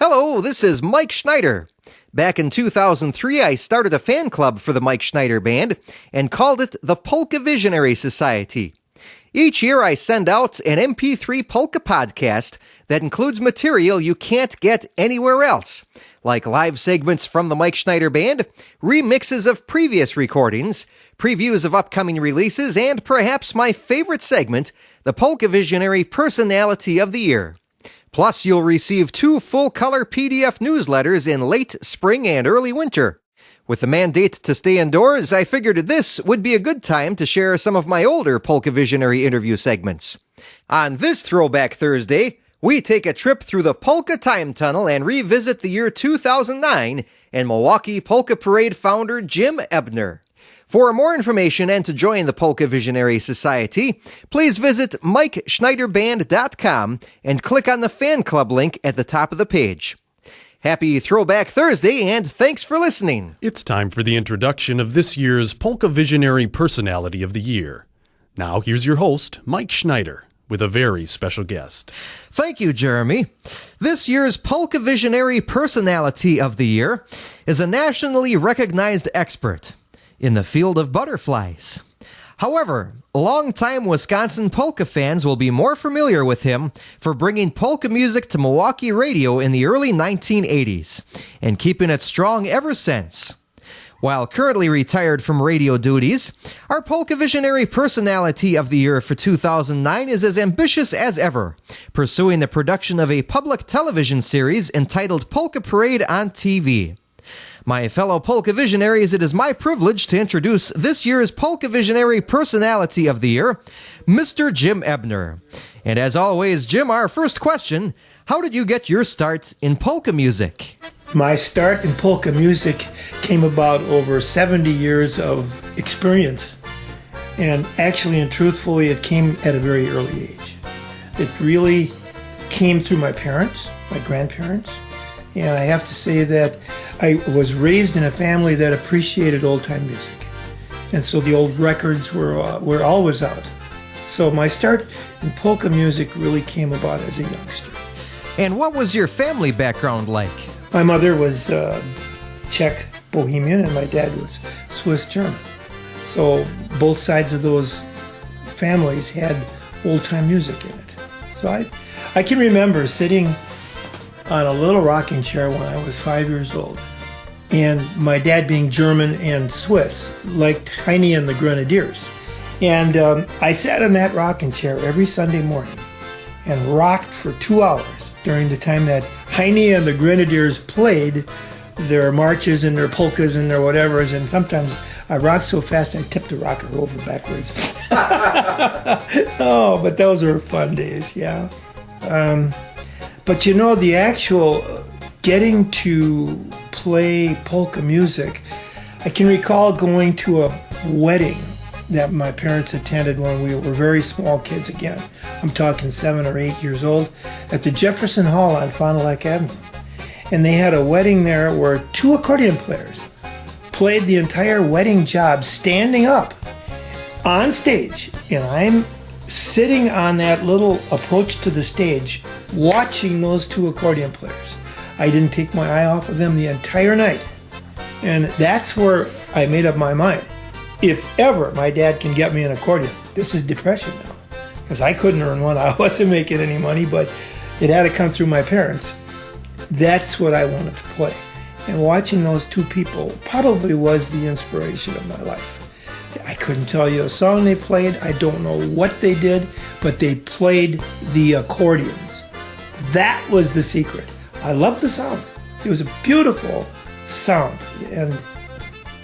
Hello, this is Mike Schneider. Back in 2003, I started a fan club for the Mike Schneider Band and called it the Polka Visionary Society. Each year, I send out an MP3 polka podcast that includes material you can't get anywhere else, like live segments from the Mike Schneider Band, remixes of previous recordings, previews of upcoming releases, and perhaps my favorite segment, the Polka Visionary Personality of the Year. Plus, you'll receive 2 full-color PDF newsletters in late spring and early winter. With the mandate to stay indoors, I figured this would be a good time to share some of my older Polka Visionary interview segments. On this Throwback Thursday, we take a trip through the Polka Time Tunnel and revisit the year 2009 and Milwaukee Polka Parade founder Jim Ebner. For more information and to join the Polka Visionary Society, please visit MikeSchneiderBand.com and click on the fan club link at the top of the page. Happy Throwback Thursday, and thanks for listening. It's time for the introduction of this year's Polka Visionary Personality of the Year. Now here's your host, Mike Schneider, with a very special guest. Thank you, Jeremy. This year's Polka Visionary Personality of the Year is a nationally recognized expert in the field of butterflies. However, longtime Wisconsin polka fans will be more familiar with him for bringing polka music to Milwaukee radio in the early 1980s and keeping it strong ever since. While currently retired from radio duties, our Polka Visionary Personality of the Year for 2009 is as ambitious as ever, pursuing the production of a public television series entitled Polka Parade on TV. My fellow Polka Visionaries, it is my privilege to introduce this year's Polka Visionary Personality of the Year, Mr. Jim Ebner. And as always, Jim, our first question, how did you get your start in polka music? My start in polka music came about over 70 years of experience. And actually and truthfully, it came at a very early age. It really came through my parents, my grandparents. And I have to say that I was raised in a family that appreciated old-time music. And so the old records were always out. So my start in polka music really came about as a youngster. And what was your family background like? My mother was Czech Bohemian and my dad was Swiss German. So both sides of those families had old-time music in it. So I can remember sitting on a little rocking chair when I was 5 years old. And my dad, being German and Swiss, liked Heine and the Grenadiers. And I sat in that rocking chair every Sunday morning and rocked for 2 hours during the time that Heine and the Grenadiers played their marches and their polkas and their whatevers. And sometimes I rocked so fast I tipped the rocker over backwards. Oh, but those were fun days, yeah. But you know, the actual getting to play polka music, I can recall going to a wedding that my parents attended when we were very small kids again. I'm talking 7 or 8 years old, at the Jefferson Hall on Fond du Lac Avenue. And they had a wedding there where 2 accordion players played the entire wedding job standing up on stage. And I'm sitting on that little approach to the stage watching those 2 accordion players. I didn't take my eye off of them the entire night. And that's where I made up my mind. If ever my dad can get me an accordion, this is depression now. Because I couldn't earn one, I wasn't making any money, but it had to come through my parents. That's what I wanted to play. And watching those 2 people probably was the inspiration of my life. I couldn't tell you a song they played. I don't know what they did, but they played the accordions. That was the secret. I loved the sound. It was a beautiful sound, and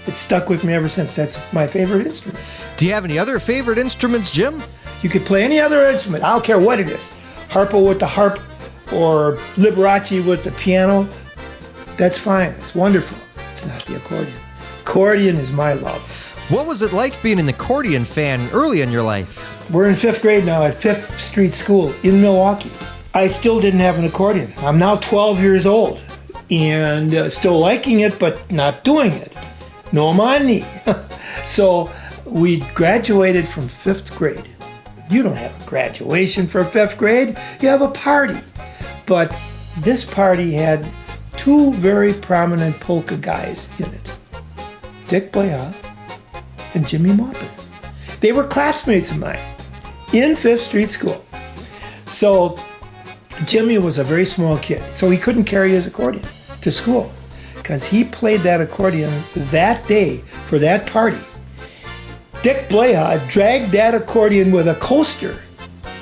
it stuck with me ever since. That's my favorite instrument. Do you have any other favorite instruments, Jim? You could play any other instrument. I don't care what it is. Harpo with the harp or Liberace with the piano. That's fine. It's wonderful. It's not the accordion. Accordion is my love. What was it like being an accordion fan early in your life? We're in 5th grade now at 5th Street School in Milwaukee. I still didn't have an accordion. I'm now 12 years old and still liking it, but not doing it. No money. So we graduated from 5th grade. You don't have a graduation for 5th grade. You have a party. But this party had two very prominent polka guys in it, Dick Bleha and Jimmy Maupin. They were classmates of mine in Fifth Street School. So Jimmy was a very small kid, so he couldn't carry his accordion to school because he played that accordion that day for that party. Dick Bleha dragged that accordion with a coaster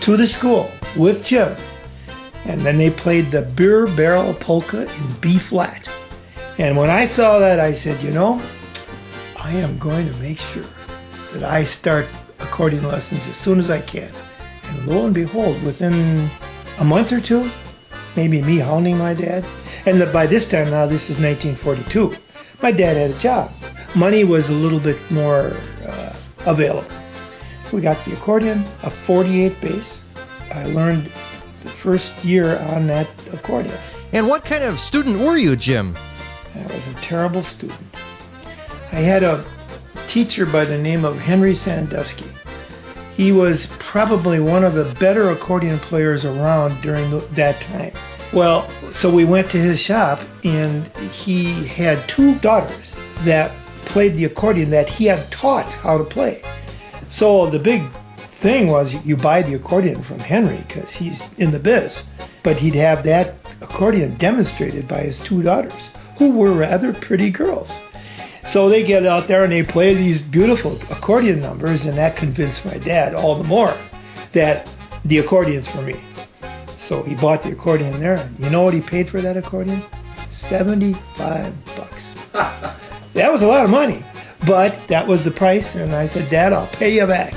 to the school with Jim. And then they played the Beer Barrel Polka in B flat. And when I saw that, I said, I am going to make sure that I start accordion lessons as soon as I can. And lo and behold, within a month or two, maybe me hounding my dad, and by this time now, this is 1942, my dad had a job. Money was a little bit more available. We got the accordion, a 48 bass. I learned the first year on that accordion. And what kind of student were you, Jim? I was a terrible student. I had a teacher by the name of Henry Sandusky. He was probably one of the better accordion players around during that time. Well, so we went to his shop, and he had two daughters that played the accordion that he had taught how to play. So the big thing was you buy the accordion from Henry because he's in the biz, but he'd have that accordion demonstrated by his two daughters, who were rather pretty girls. So they get out there and they play these beautiful accordion numbers, and that convinced my dad all the more that the accordion's for me. So he bought the accordion there. You know what he paid for that accordion? $75. That was a lot of money, but that was the price, and I said, Dad, I'll pay you back,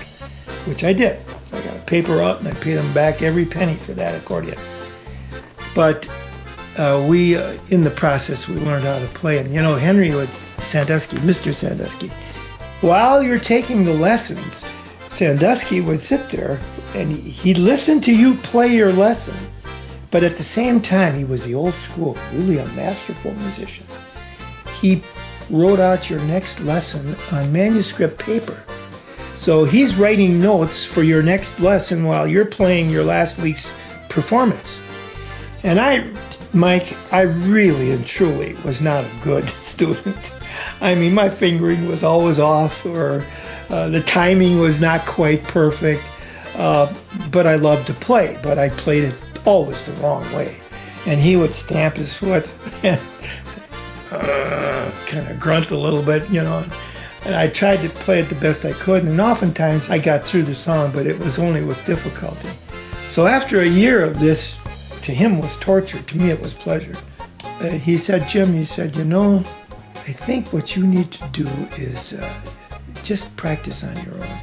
which I did. I got a paper out, and I paid him back every penny for that accordion. But in the process, we learned how to play. And, Henry Sandusky, Mr. Sandusky, while you're taking the lessons, Sandusky would sit there, and he'd listen to you play your lesson. But at the same time, he was the old school, really a masterful musician. He wrote out your next lesson on manuscript paper. So he's writing notes for your next lesson while you're playing your last week's performance. And Mike, I really and truly was not a good student. I mean, my fingering was always off, or the timing was not quite perfect. But I loved to play, but I played it always the wrong way. And he would stamp his foot and kind of grunt a little bit, And I tried to play it the best I could, and oftentimes I got through the song, but it was only with difficulty. So after a year of this, to him was torture, to me it was pleasure. He said, Jim, I think what you need to do is just practice on your own.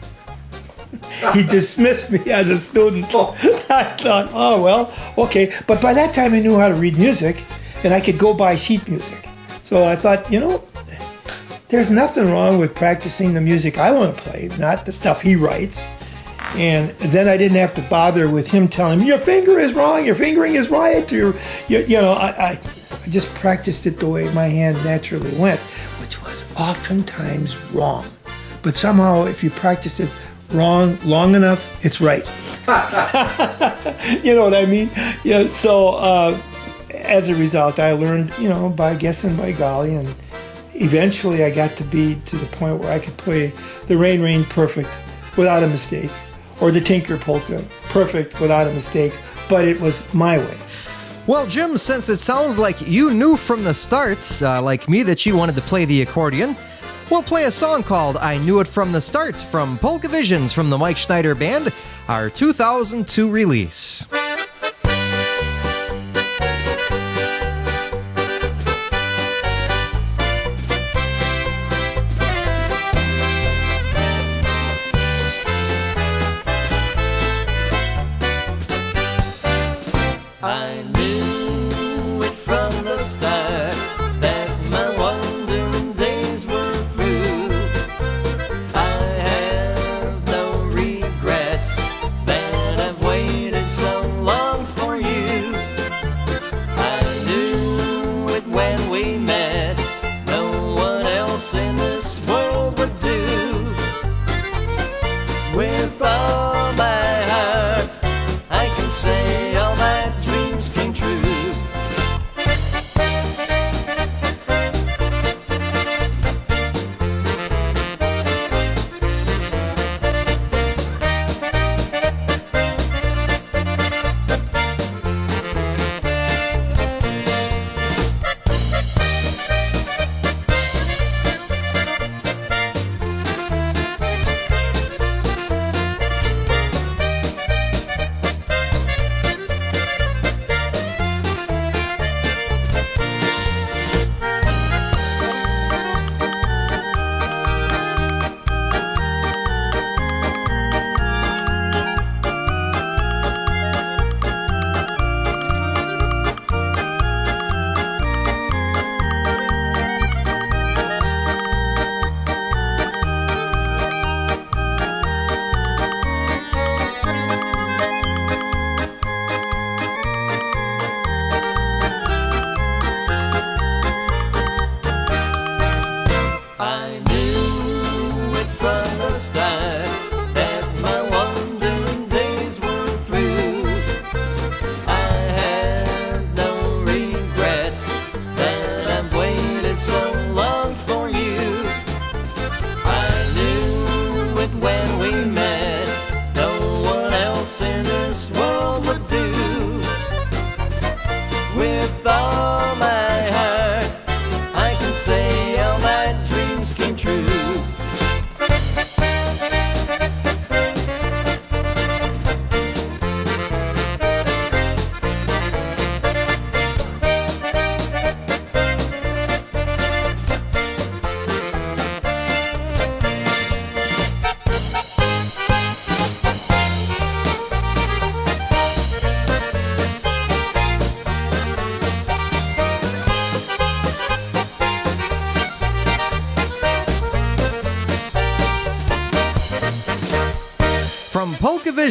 He dismissed me as a student. I thought, oh, well, okay. But by that time I knew how to read music, and I could go buy sheet music. So I thought, there's nothing wrong with practicing the music I want to play, not the stuff he writes. And then I didn't have to bother with him telling me, your finger is wrong, your fingering is right. I just practiced it the way my hand naturally went, which was oftentimes wrong. But somehow, if you practice it wrong long enough, it's right. You know what I mean? Yeah. So as a result, I learned, by guessing, by golly, and eventually I got to be to the point where I could play the Rain Rain perfect without a mistake, or the Tinker Polka perfect without a mistake, but it was my way. Well, Jim, since it sounds like you knew from the start, like me, that you wanted to play the accordion, we'll play a song called I Knew It From the Start from Polka Visions from the Mike Schneider Band, our 2002 release. I knew it from the start that my wandering days were through. I have no regrets that I've waited so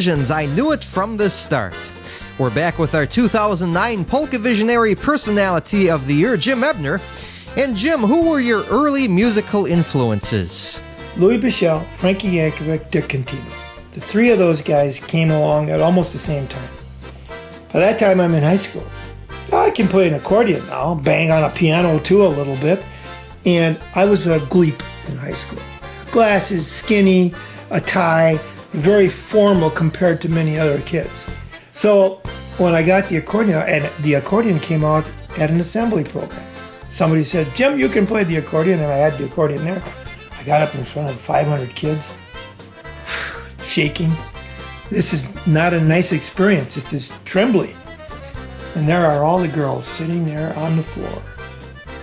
Visions, I Knew It From the Start. We're back with our 2009 Polka Visionary Personality of the Year, Jim Ebner. And Jim, who were your early musical influences? Louis Bichelle, Frankie Yankovic, Dick Contino. The three of those guys came along at almost the same time. By that time, I'm in high school. Now, I can play an accordion now, bang on a piano too a little bit. And I was a gleep in high school. Glasses, skinny, a tie, very formal compared to many other kids. So when I got the accordion, and the accordion came out at an assembly program. Somebody said, Jim, you can play the accordion, and I had the accordion there. I got up in front of 500 kids, shaking. This is not a nice experience. This is trembly. And there are all the girls sitting there on the floor.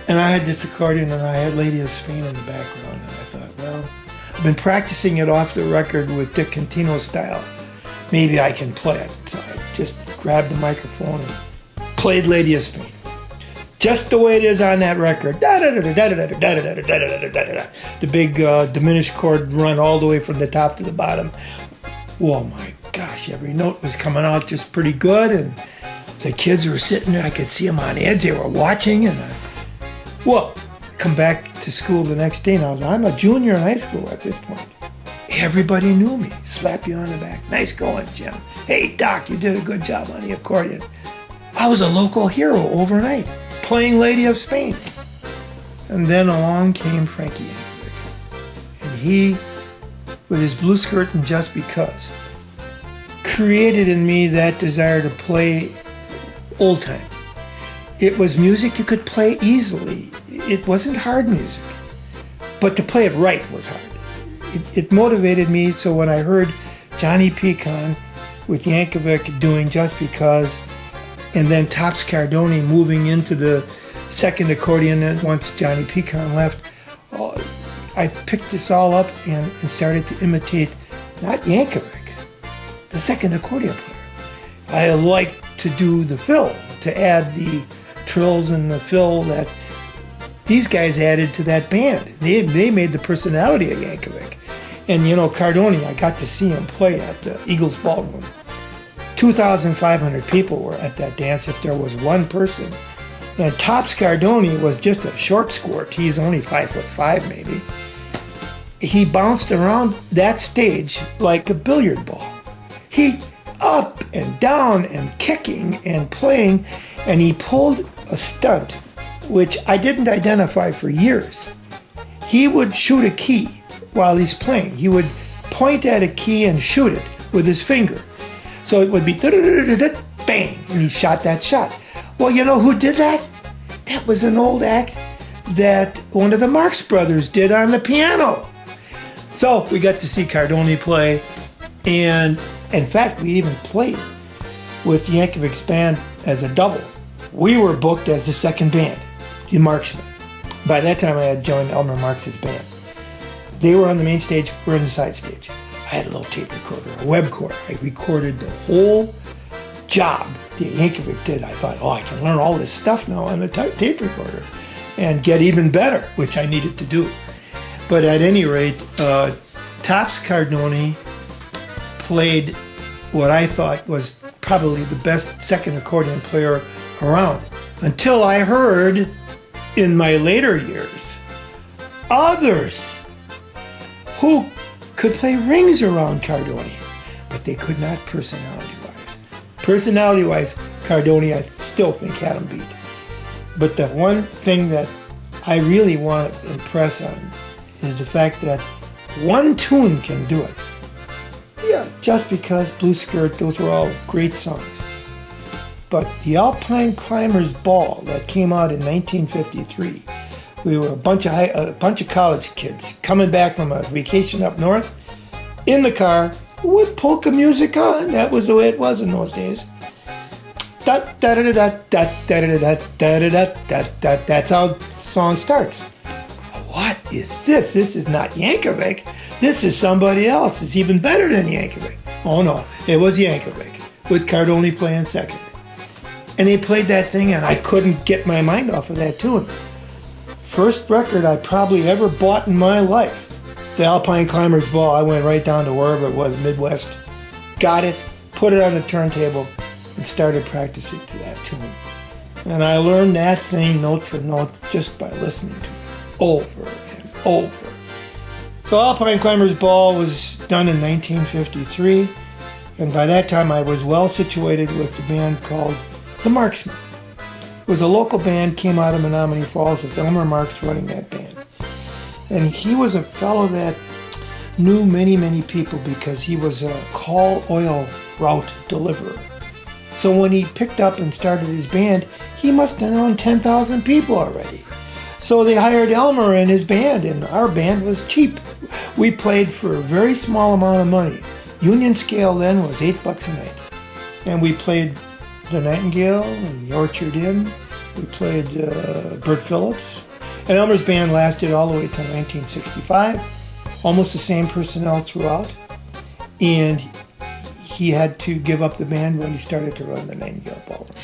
And I had this accordion, and I had Lady of Spain in the background. And I thought, well, I've been practicing it off the record with Dick Contino style. Maybe I can play it. So I just grabbed the microphone and played Lady of Spain. Just the way it is on that record. The big diminished chord run all the way from the top to the bottom. Oh my gosh, every note was coming out just pretty good, and the kids were sitting there. I could see them on edge. They were watching, and come back to school the next day. Now, I'm a junior in high school at this point. Everybody knew me. Slap you on the back. Nice going, Jim. Hey, Doc, you did a good job on the accordion. I was a local hero overnight, playing Lady of Spain. And then along came Frankie Yankovic. And he, with his blue skirt and Just Because, created in me that desire to play old time. It was music you could play easily. It wasn't hard music, but to play it right was hard. It motivated me, so when I heard Johnny Pecan with Yankovic doing Just Because, and then Tops Cardoni moving into the second accordion, and once Johnny Pecan left, I picked this all up and started to imitate, not Yankovic, the second accordion player. I like to do the fill, to add the trills and the fill that these guys added to that band. They made the personality of Yankovic. And Cardoni, I got to see him play at the Eagles Ballroom. 2,500 people were at that dance if there was one person. And Tops Cardoni was just a short squirt. He's only 5'5" maybe. He bounced around that stage like a billiard ball. He up and down and kicking and playing, and he pulled a stunt which I didn't identify for years. He would shoot a key while he's playing. He would point at a key and shoot it with his finger. So it would be bang, and he shot that shot. Well, you know who did that? That was an old act that one of the Marx Brothers did on the piano. So we got to see Cardoni play, and in fact, we even played with Yankovic's band as a double. We were booked as the second band, the Marksmen. By that time, I had joined Elmer Marx's band. They were on the main stage, we're on the side stage. I had a little tape recorder, a web recorder. I recorded the whole job that Yankovic did. I thought, I can learn all this stuff now on the tape recorder and get even better, which I needed to do. But at any rate, Tops Cardoni played what I thought was probably the best second accordion player around, until I heard in my later years others who could play rings around Cardoni, but they could not personality-wise. Personality-wise, Cardoni, I still think, had him beat. But the one thing that I really want to impress on is the fact that one tune can do it. Yeah, Just Because, Blue Skirt, those were all great songs. But the Alpine Climbers Ball that came out in 1953, we were a bunch of college kids coming back from a vacation up north in the car with polka music on. That was the way it was in those days. That's how the song starts. What is this? This is not Yankovic. This is somebody else. It's even better than Yankovic. Oh no, it was Yankovic with Cardoni playing second. And they played that thing, and I couldn't get my mind off of that tune. First record I probably ever bought in my life. The Alpine Climbers Ball. I went right down to wherever it was, Midwest, got it, put it on the turntable, and started practicing to that tune. And I learned that thing note for note just by listening to it over and over. So Alpine Climbers Ball was done in 1953, and by that time I was well situated with the band called The Marksmen. It was a local band, came out of Menominee Falls with Elmer Marks running that band. And he was a fellow that knew many, many people because he was a call oil route deliverer. So when he picked up and started his band, he must have known 10,000 people already. So they hired Elmer and his band, and our band was cheap. We played for a very small amount of money. Union scale then was $8 a night. And we played the Nightingale and the Orchard Inn. We played Bert Phillips. And Elmer's band lasted all the way to 1965. Almost the same personnel throughout. And he had to give up the band when he started to run the Nightingale Ballroom.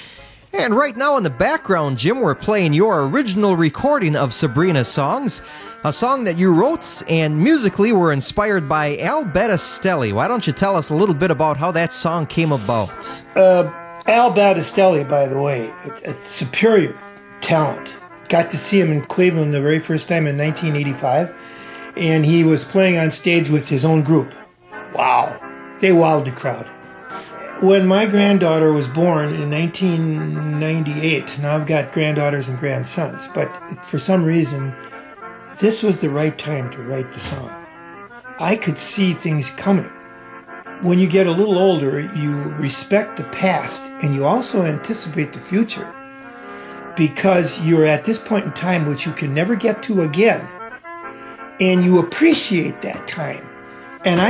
And right now in the background, Jim, we're playing your original recording of Sabrina's Songs, a song that you wrote and musically were inspired by Al Battistelli. Why don't you tell us a little bit about how that song came about? Al Battistelli, by the way, a superior talent. Got to see him in Cleveland the very first time in 1985, and he was playing on stage with his own group. Wow, they wowed the crowd. When my granddaughter was born in 1998, now I've got granddaughters and grandsons, but for some reason, this was the right time to write the song. I could see things coming. When you get a little older, you respect the past and you also anticipate the future because you're at this point in time which you can never get to again, and you appreciate that time. And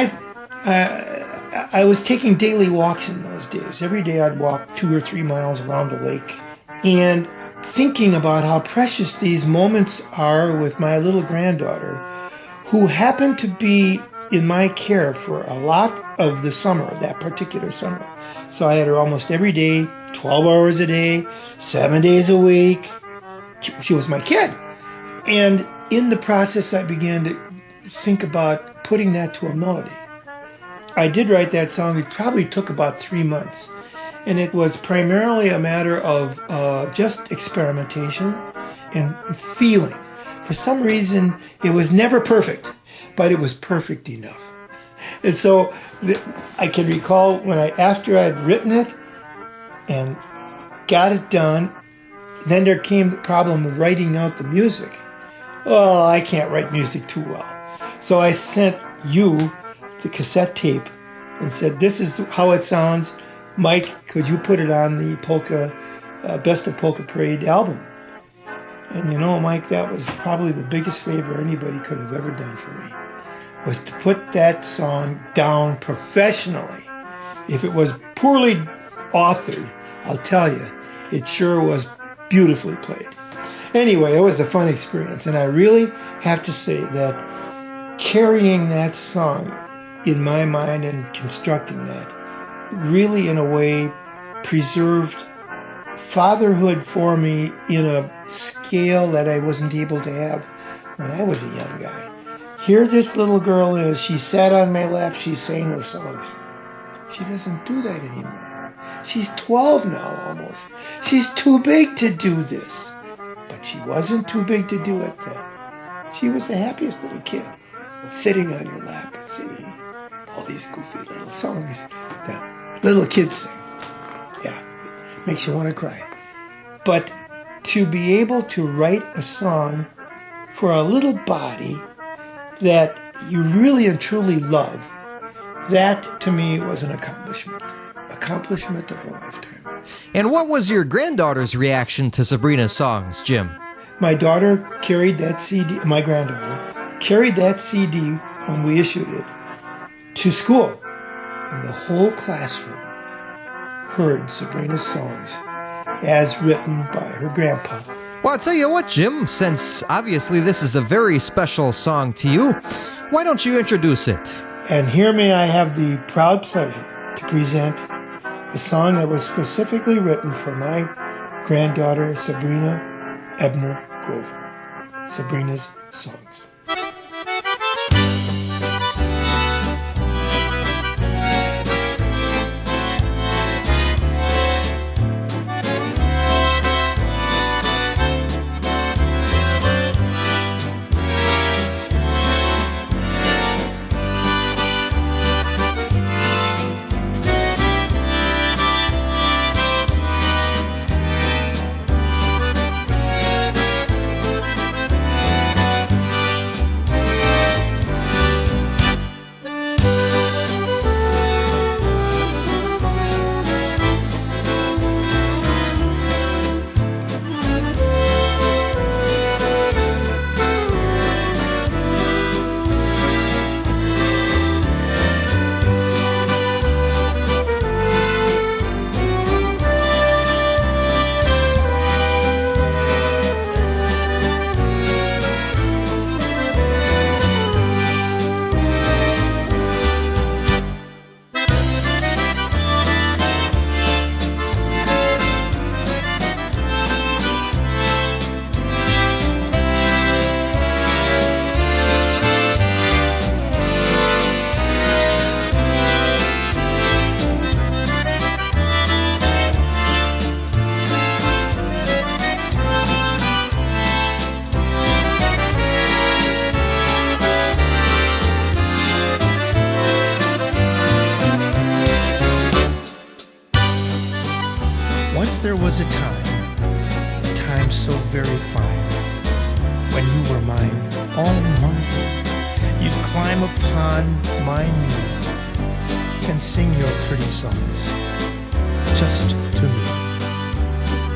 I was taking daily walks in those days. Every day I'd walk 2 or 3 miles around the lake and thinking about how precious these moments are with my little granddaughter, who happened to be in my care for a lot of the summer, that particular summer. So I had her almost every day, 12 hours a day, 7 days a week. She was my kid. And in the process, I began to think about putting that to a melody. I did write that song. It probably took about 3 months. And it was primarily a matter of just experimentation and feeling. For some reason, it was never perfect, but it was perfect enough. And so I can recall after I'd written it and got it done, then there came the problem of writing out the music. Oh, I can't write music too well. So I sent you the cassette tape and said, this is how it sounds. Mike, could you put it on the Polka, Best of Polka Parade album? And you know, Mike, that was probably the biggest favor anybody could have ever done for me, was to put that song down professionally. If it was poorly authored, I'll tell you, it sure was beautifully played. Anyway, it was a fun experience, and I really have to say that carrying that song in my mind and constructing that really, in a way, preserved fatherhood for me in a scale that I wasn't able to have when I was a young guy. Here this little girl is. She sat on my lap. She sang those songs. She doesn't do that anymore. She's 12 now almost. She's too big to do this. But she wasn't too big to do it then. She was the happiest little kid, sitting on your lap and singing all these goofy little songs that little kids sing. Yeah, makes you want to cry. But to be able to write a song for a little body that you really and truly love, that to me was an accomplishment of a lifetime. And what was your granddaughter's reaction to Sabrina's Songs, Jim? My daughter carried that CD, my granddaughter, carried that CD when we issued it to school, and the whole classroom heard Sabrina's Songs as written by her grandpa. Well, I'll tell you what, Jim, since obviously this is a very special song to you, why don't you introduce it? And here may I have the proud pleasure to present a song that was specifically written for my granddaughter, Sabrina Ebner Grover. Sabrina's Songs. very fine. When you were mine, all mine, you'd climb upon my knee and sing your pretty songs, just to me.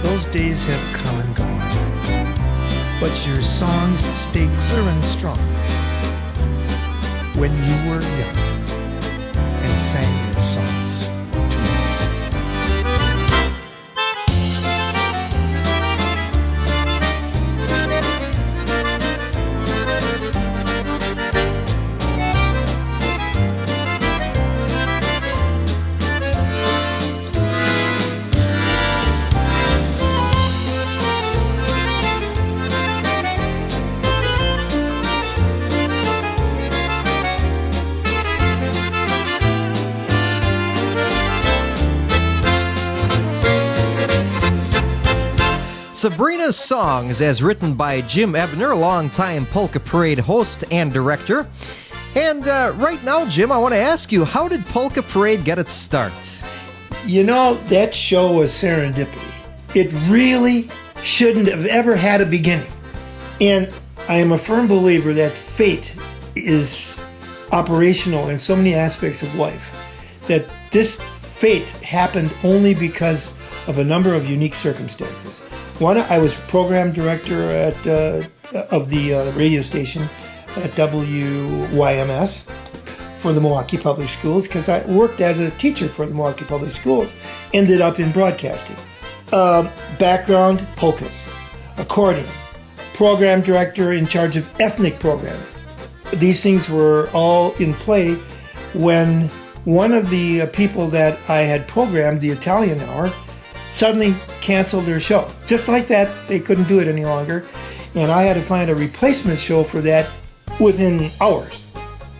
Those days have come and gone, but your songs stay clear and strong. When you were young and sang your songs to me. Sabrina's Songs, as written by Jim Ebner, longtime Polka Parade host and director. And right now, Jim, I want to ask you, how did Polka Parade get its start? You know, that show was serendipity. It really shouldn't have ever had a beginning. And I am a firm believer that fate is operational in so many aspects of life, that this fate happened only because of a number of unique circumstances. One, I was program director of the radio station at WYMS for the Milwaukee Public Schools, because I worked as a teacher for the Milwaukee Public Schools, ended up in broadcasting. Background, polkas, accordion, program director in charge of ethnic programming. These things were all in play when one of the people that I had programmed, the Italian Hour, suddenly canceled their show. Just like that, they couldn't do it any longer. And I had to find a replacement show for that within hours.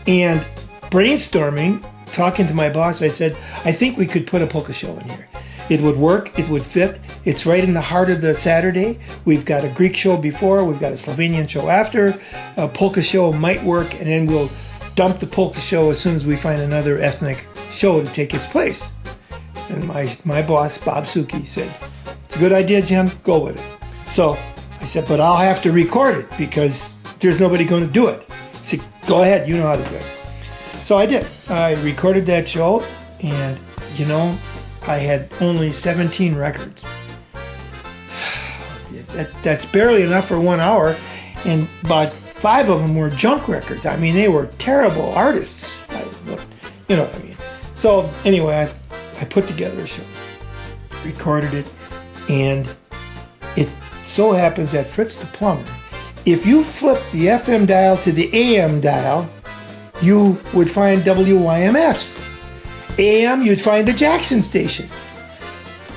And brainstorming, talking to my boss, I said, I think we could put a polka show in here. It would work, it would fit. It's right in the heart of the Saturday. We've got a Greek show before, we've got a Slovenian show after. A polka show might work, and then we'll dump the polka show as soon as we find another ethnic show to take its place. And my boss, Bob Suki, said, it's a good idea, Jim, go with it. So I said, but I'll have to record it because there's nobody going to do it. He said, go ahead, you know how to do it. So I did. I recorded that show, and, you know, I had only 17 records. That's barely enough for 1 hour, and about 5 of them were junk records. I mean, they were terrible artists. You know what I mean. So anyway, I put together a show, recorded it, and it so happens that Fritz the Plumber, if you flip the FM dial to the AM dial, you would find WYMS. AM, you'd find the Jackson station.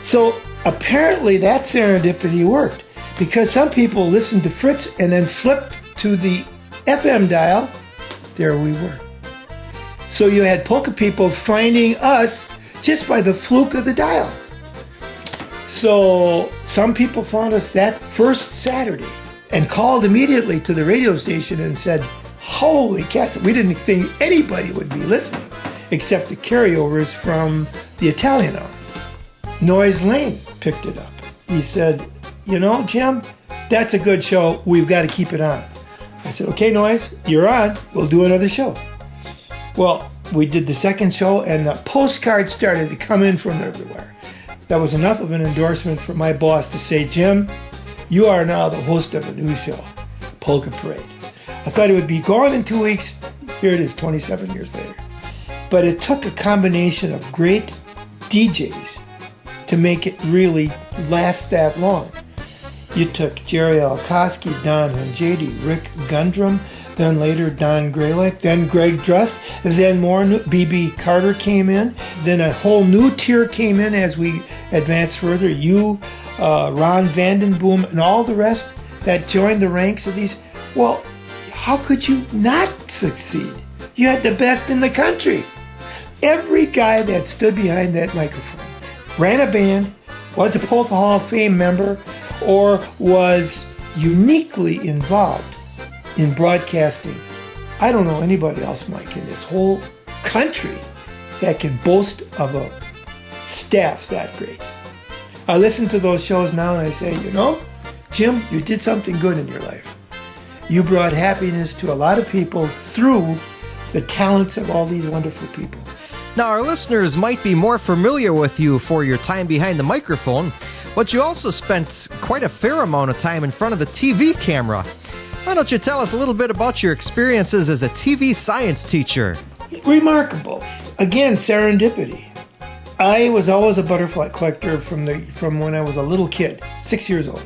So apparently that serendipity worked, because some people listened to Fritz and then flipped to the FM dial. There we were. So you had polka people finding us just by the fluke of the dial. So some people found us that first Saturday and called immediately to the radio station and said, holy cats, we didn't think anybody would be listening except the carryovers from the Italian Hour. Noise Lane picked it up. He said, you know, Jim, that's a good show. We've got to keep it on. I said, okay, Noise, you're on. We'll do another show. Well, we did the second show, and the postcards started to come in from everywhere. That was enough of an endorsement for my boss to say, Jim, you are now the host of a new show, Polka Parade. I thought it would be gone in 2 weeks. Here it is, 27 years later. But it took a combination of great DJs to make it really last that long. You took Jerry Alkoski, Don Hunjady, Rick Gundrum, then later Don Graylick, then Greg Drust, then more B.B. Carter came in, then a whole new tier came in as we advanced further. You, Ron Vandenboom, and all the rest that joined the ranks of these. Well, how could you not succeed? You had the best in the country. Every guy that stood behind that microphone ran a band, was a Polka Hall of Fame member, or was uniquely involved in broadcasting. I don't know anybody else, Mike, in this whole country that can boast of a staff that great. I listen to those shows now and I say, you know, Jim, you did something good in your life. You brought happiness to a lot of people through the talents of all these wonderful people. Now, our listeners might be more familiar with you for your time behind the microphone, but you also spent quite a fair amount of time in front of the TV camera. Why don't you tell us a little bit about your experiences as a TV science teacher? Remarkable. Again, serendipity. I was always a butterfly collector from when I was a little kid, 6 years old.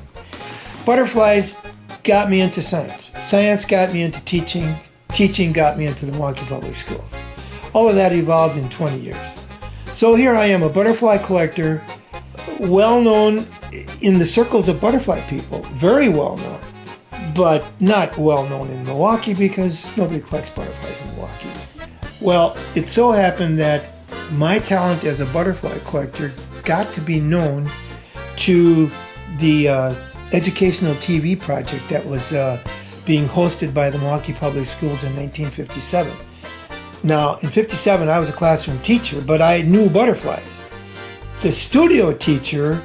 Butterflies got me into science. Science got me into teaching. Teaching got me into the Milwaukee Public Schools. All of that evolved in 20 years. So here I am, a butterfly collector, well known in the circles of butterfly people, very well known, but not well known in Milwaukee because nobody collects butterflies in Milwaukee. Well, it so happened that my talent as a butterfly collector got to be known to the educational TV project that was being hosted by the Milwaukee Public Schools in 1957. Now, in 57, I was a classroom teacher, but I knew butterflies. The studio teacher,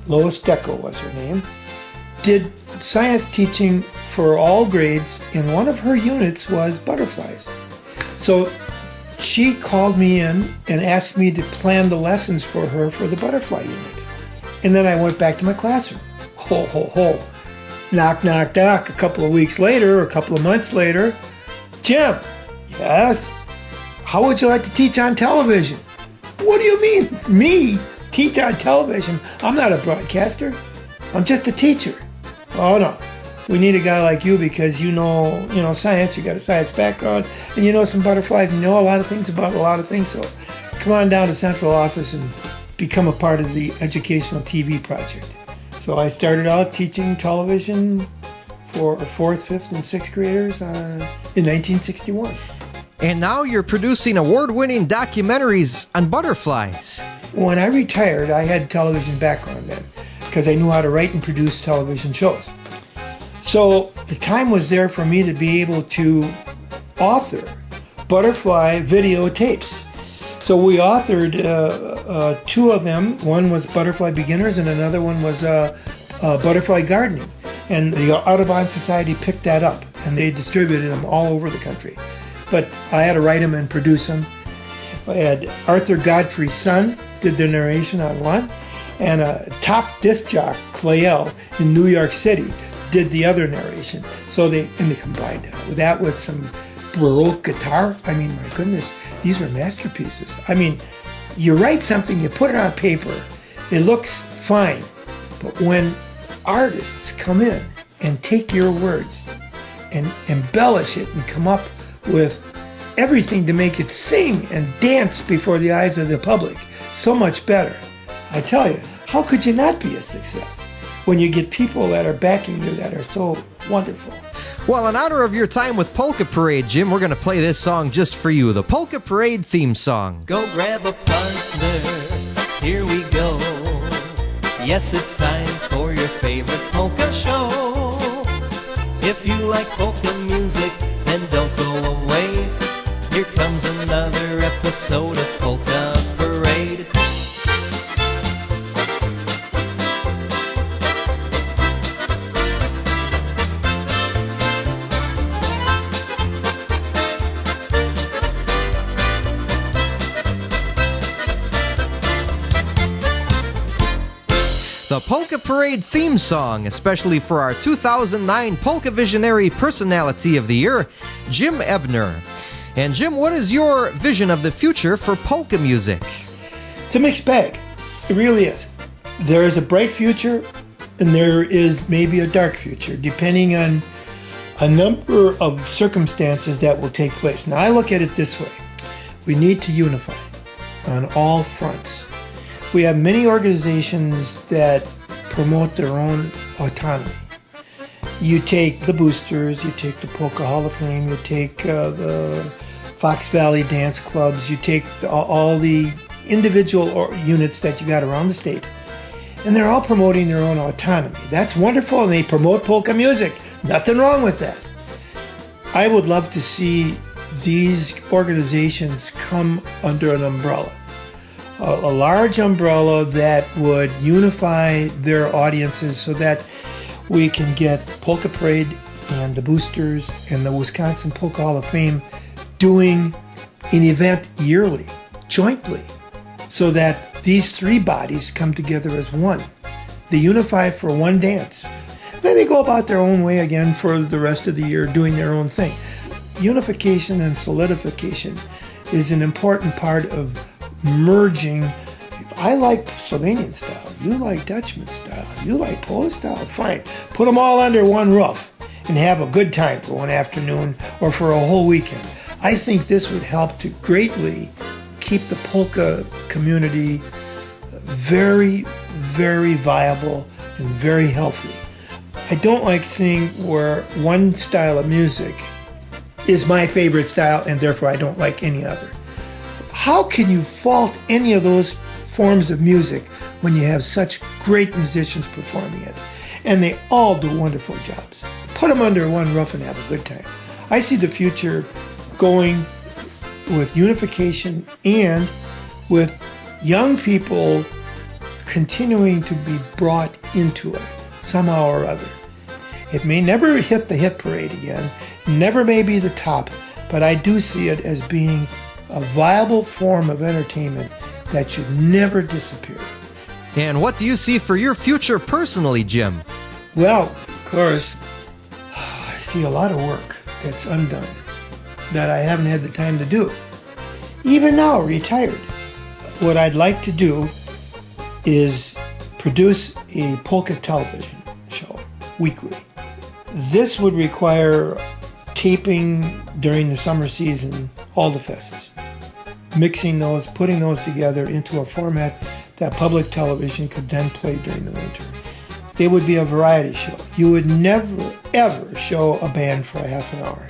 Lois Deco was her name, did science teaching for all grades, and one of her units was butterflies. So she called me in and asked me to plan the lessons for her for the butterfly unit. And then I went back to my classroom. Ho, ho, ho. Knock, knock, knock. A couple of weeks later, or a couple of months later, Jim, yes? How would you like to teach on television? What do you mean, me? Teach on television? I'm not a broadcaster. I'm just a teacher. Oh, no. We need a guy like you because you know science. You got a science background, and you know some butterflies, and you know a lot of things about a lot of things. So come on down to central office and become a part of the educational TV project. So I started out teaching television for 4th, 5th, and 6th graders in 1961. And now you're producing award-winning documentaries on butterflies. When I retired, I had television background then because I knew how to write and produce television shows. So the time was there for me to be able to author butterfly videotapes. So we authored 2 of them. One was Butterfly Beginners and another one was Butterfly Gardening. And the Audubon Society picked that up and they distributed them all over the country. But I had to write them and produce them. I had Arthur Godfrey's son did the narration on one, and a top disc jock, Clayell, in New York City, did the other narration. So they combined that with some Baroque guitar. I mean, my goodness, these were masterpieces. I mean, you write something, you put it on paper, it looks fine. But when artists come in and take your words and embellish it and come up with everything to make it sing and dance before the eyes of the public, so much better. I tell you, how could you not be a success when you get people that are backing you that are so wonderful? Well, in honor of your time with Polka Parade, Jim, we're going to play this song just for you, the Polka Parade theme song. Go grab a partner, here we go. Yes, it's time for your favorite polka show. If you like polka music, then don't go away. Here comes another episode of Polka Parade. The Polka Parade theme song, especially for our 2009 Polka Visionary Personality of the Year, Jim Ebner. And Jim, what is your vision of the future for polka music? It's a mixed bag. It really is. There is a bright future and there is maybe a dark future, depending on a number of circumstances that will take place. Now, I look at it this way. We need to unify on all fronts. We have many organizations that promote their own autonomy. You take the Boosters, you take the Polka Hall of Fame, you take the Fox Valley Dance Clubs, you take all the individual units that you got around the state, and they're all promoting their own autonomy. That's wonderful, and they promote polka music. Nothing wrong with that. I would love to see these organizations come under an umbrella. A large umbrella that would unify their audiences so that we can get Polka Parade and the Boosters and the Wisconsin Polka Hall of Fame doing an event yearly, jointly, so that these three bodies come together as one. They unify for one dance. Then they go about their own way again for the rest of the year doing their own thing. Unification and solidification is an important part of merging. I like Slovenian style, you like Dutchman style, you like Polish style, fine. Put them all under one roof and have a good time for one afternoon or for a whole weekend. I think this would help to greatly keep the polka community very, very viable and very healthy. I don't like seeing where one style of music is my favorite style and therefore I don't like any other. How can you fault any of those forms of music when you have such great musicians performing it? And they all do wonderful jobs. Put them under one roof and have a good time. I see the future going with unification and with young people continuing to be brought into it somehow or other. It may never hit the hit parade again, never may be the top, but I do see it as being a viable form of entertainment that should never disappear. And what do you see for your future personally, Jim? Well, of course, I see a lot of work that's undone that I haven't had the time to do. Even now, retired, what I'd like to do is produce a polka television show weekly. This would require taping during the summer season, all the fests, mixing those, putting those together into a format that public television could then play during the winter. It would be a variety show. You would never, ever show a band for a half an hour.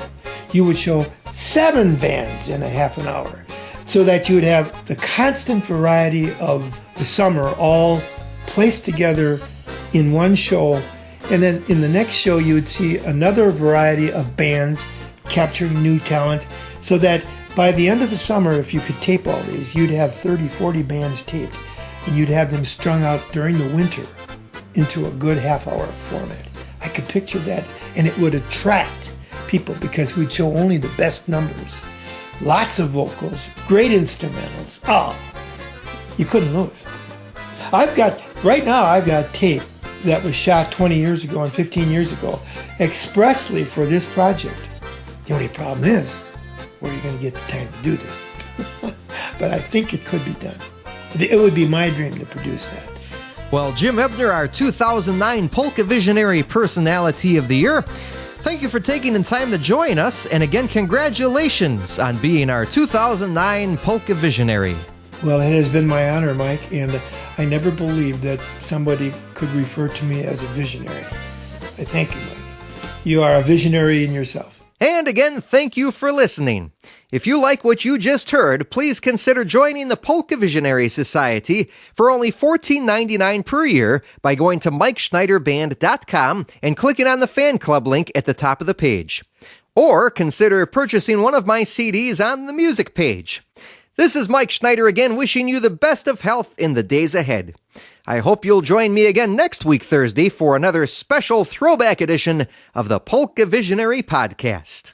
You would show 7 bands in a half an hour so that you would have the constant variety of the summer all placed together in one show. And then in the next show, you would see another variety of bands capturing new talent so that by the end of the summer, if you could tape all these, you'd have 30, 40 bands taped and you'd have them strung out during the winter into a good half-hour format. I could picture that, and it would attract people because we'd show only the best numbers. Lots of vocals, great instrumentals. Oh, you couldn't lose. Right now I've got tape that was shot 20 years ago and 15 years ago expressly for this project. The only problem is, where are you going to get the time to do this? But I think it could be done. It would be my dream to produce that. Well, Jim Ebner, our 2009 Polka Visionary Personality of the Year, thank you for taking the time to join us, and again, congratulations on being our 2009 Polka Visionary. Well, it has been my honor, Mike, and I never believed that somebody could refer to me as a visionary. I thank you, Mike. You are a visionary in yourself. And again, thank you for listening. If you like what you just heard, please consider joining the Polka Visionary Society for only $14.99 per year by going to MikeSchneiderBand.com and clicking on the fan club link at the top of the page. Or consider purchasing one of my CDs on the music page. This is Mike Schneider again, wishing you the best of health in the days ahead. I hope you'll join me again next week, Thursday, for another special throwback edition of the Polka Visionary Podcast.